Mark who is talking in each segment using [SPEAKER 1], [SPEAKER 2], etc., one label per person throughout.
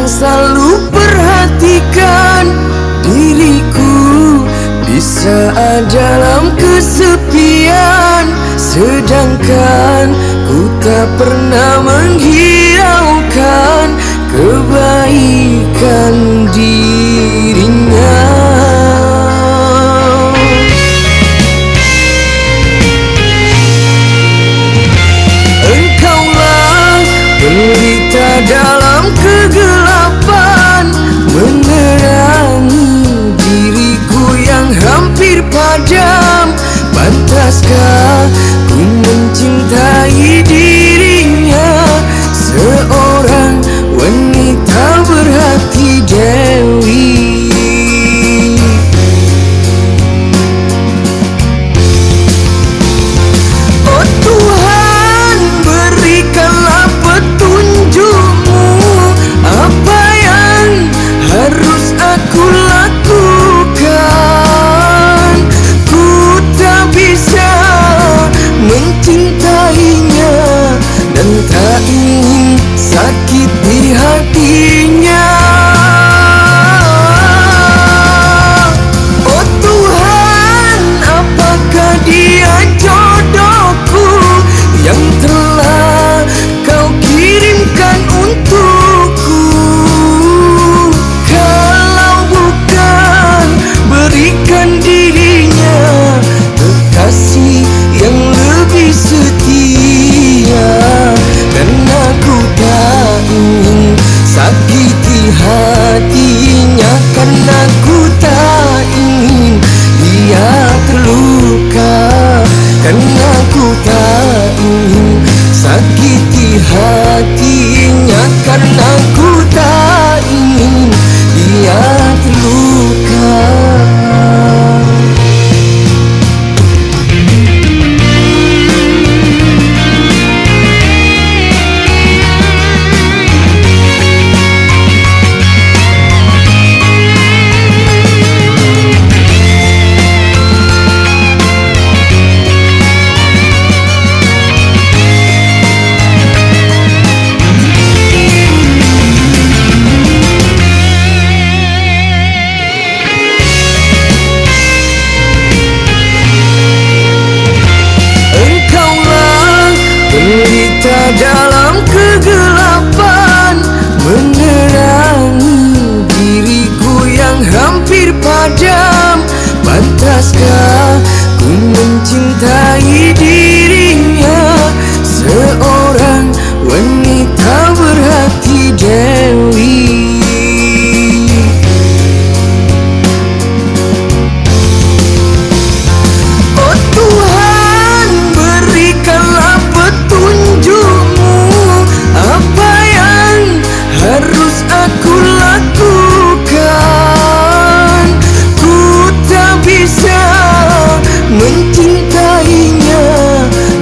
[SPEAKER 1] selalu perhatikan diriku di saat dalam kesepian, sedangkan ku tak pernah menghiraukan kebaikan dirinya. Engkaulah pelita dalam kegelapan, menerangi diriku yang hampir padam. Pantaskah ku mencintai dirinya, seorang wanita berhati dewi. Oh Tuhan, berikanlah petunjuk-Mu, apa yang harus aku lakukan. Ku tak bisa mencintainya dan tak ingin sakiti hatinya. Oh Tuhan, apakah dia jodohku yang telah Kau kirimkan untukku? Kalau bukan, berikan dirinya kekasih yang lebih setia, karena ku tak ingin sakiti hatinya, karena ku tak ingin dia terluka, karena ku tak ingin sakiti hatinya, karena ku tak ingin dia terluka. Pelita dalam kegelapan, menerangi diriku yang hampir padam. Pantaskah ku mencintai dirinya, seorang wanita berhati dewi. Oh Tuhan, berikanlah petunjuk-Mu, apa yang harus aku lakukan. Ku tak bisa mencintainya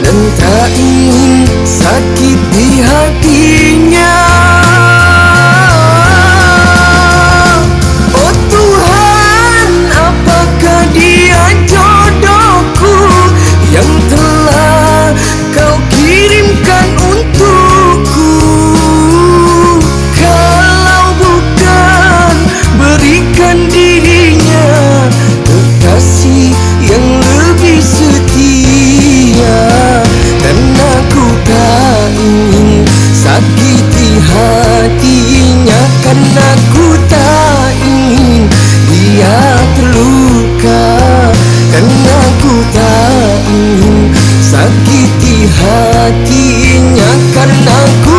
[SPEAKER 1] dan tak ingin sakiti hatinya. Oh Tuhan, apakah dia jodohku yang telah Kau kirimkan untukku? Kalau bukan, berikan dirinya kekasih yang lebih setia, karena ku tak ingin sakiti hatinya, karena ku tak ingin dia terluka, karena ku tak ingin sakiti hatinya, karena ku